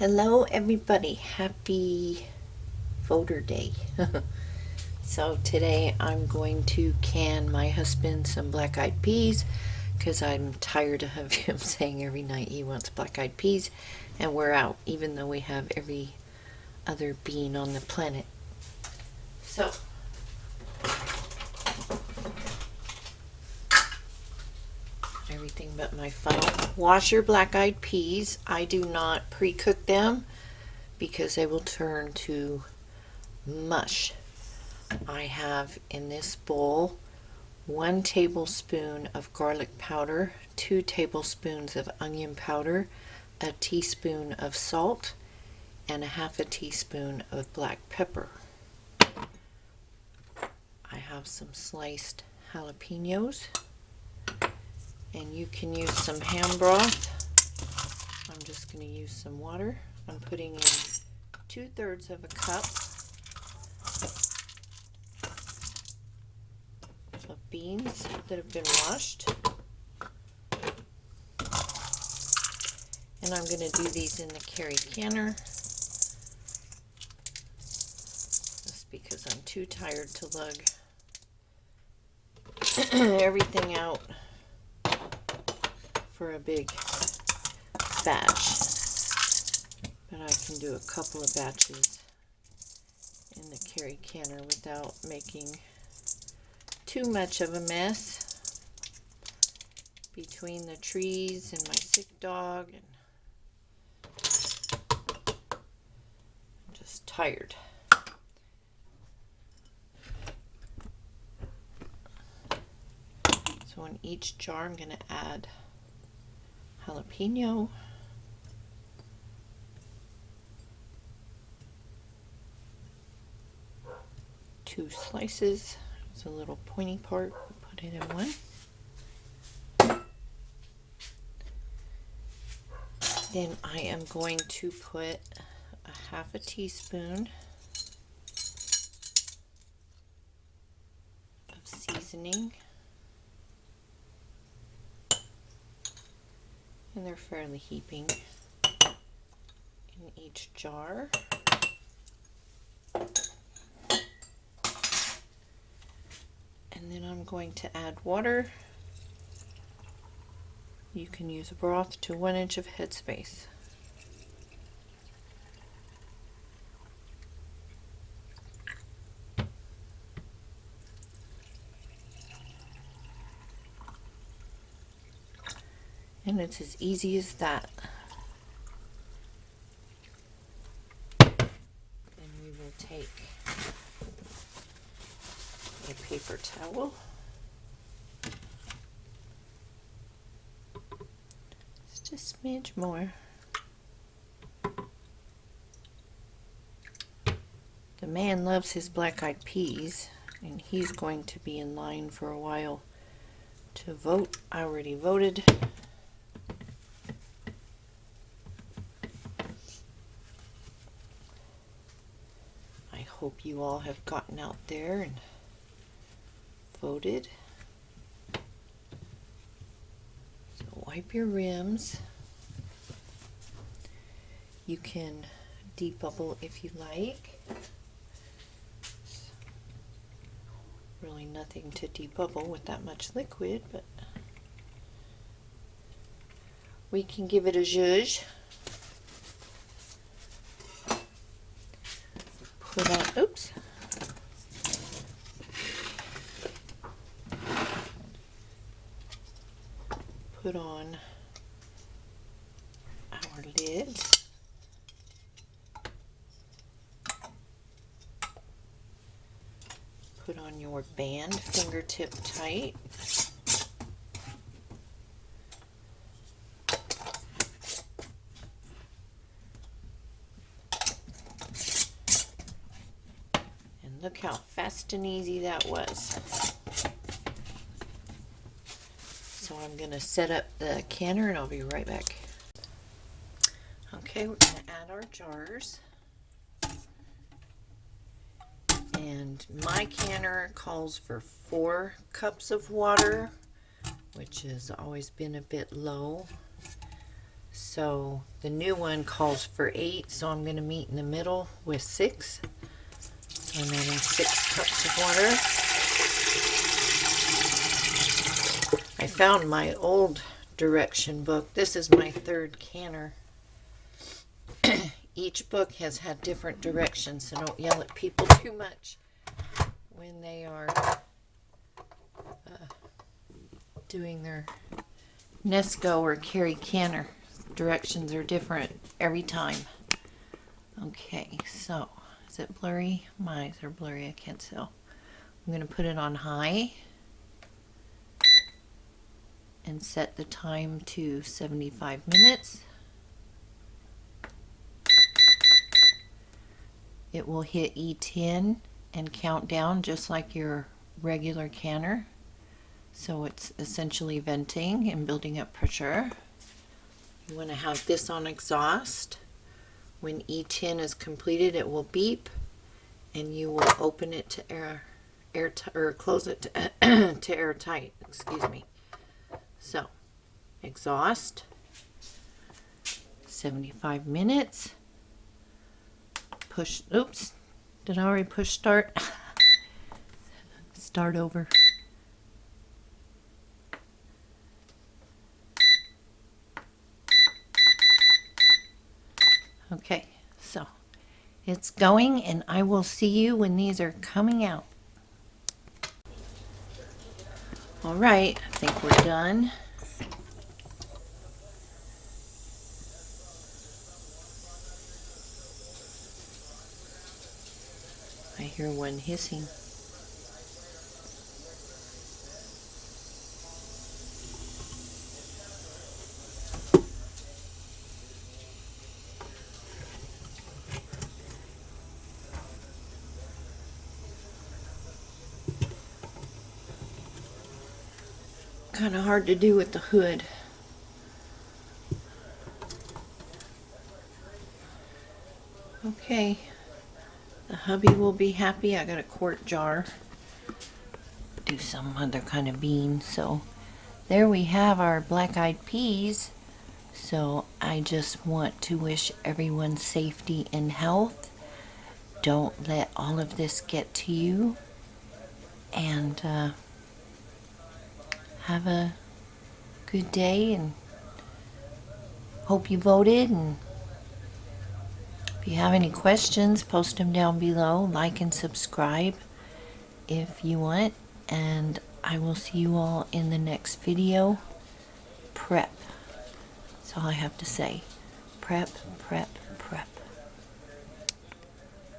Hello everybody, happy voter day. So today I'm going to can my husband some black-eyed peas because I'm tired of him saying every night he wants black-eyed peas, and we're out even though we have every other bean on the planet. So everything but my funnel. Wash your black-eyed peas. I do not pre-cook them because they will turn to mush. I have in this bowl 1 tablespoon of garlic powder, 2 tablespoons of onion powder, a teaspoon of salt, and a half a teaspoon of black pepper. I have some sliced jalapenos, and you can use some ham broth. I'm just going to use some water. I'm putting in 2/3 of a cup of beans that have been washed. And I'm going to do these in the Carey canner just because I'm too tired to lug everything out for a big batch. But I can do a couple of batches in the Carey canner without making too much of a mess between the trees and my sick dog, and I'm just tired. So in each jar I'm going to add jalapeno, two slices. It's a little pointy part. Put it in one. Then I am going to put a half a teaspoon of seasoning, and they're fairly heaping in each jar. And then I'm going to add water. You can use a broth to 1 inch of headspace. And it's as easy as that. Then we will take a paper towel, just a smidge more. The man loves his black-eyed peas, and he's going to be in line for a while to vote. I already voted. I hope you all have gotten out there and voted. So wipe your rims. You can debubble if you like. Really nothing to debubble with that much liquid, but we can give it a zhuzh. Put on, oops. Put on our lids. Put on your band fingertip tight. And look how fast and easy that was. So I'm going to set up the canner and I'll be right back. Okay, we're going to add our jars. And my canner calls for 4 cups of water, which has always been a bit low. So the new one calls for 8, so I'm going to meet in the middle with 6. So I'm adding 6 cups of water. I found my old direction book. This is my 3rd canner. Each book has had different directions, so don't yell at people too much when they are doing their Nesco or Carey canner. Directions are different every time. Okay, so is it blurry? My eyes are blurry, I can't tell. I'm going to put it on high and set the time to 75 minutes. It will hit E10 and count down just like your regular canner. So it's essentially venting and building up pressure. You want to have this on exhaust. When E10 is completed, it will beep and you will open it to air or close it to, to airtight. Excuse me. So, exhaust, 75 minutes. Push, oops, did I already push start? Start over. Okay, so it's going, and I will see you when these are coming out. All right, I think we're done. I hear one hissing. Kind of hard to do with the hood. Okay, the hubby will be happy. I got a quart jar. Do some other kind of bean. So there we have our black-eyed peas. So I just want to wish everyone safety and health. Don't let all of this get to you. And have a good day, and hope you voted. And if you have any questions, post them down below. Like and subscribe if you want. And I will see you all in the next video. Prep. That's all I have to say. Prep, prep, prep.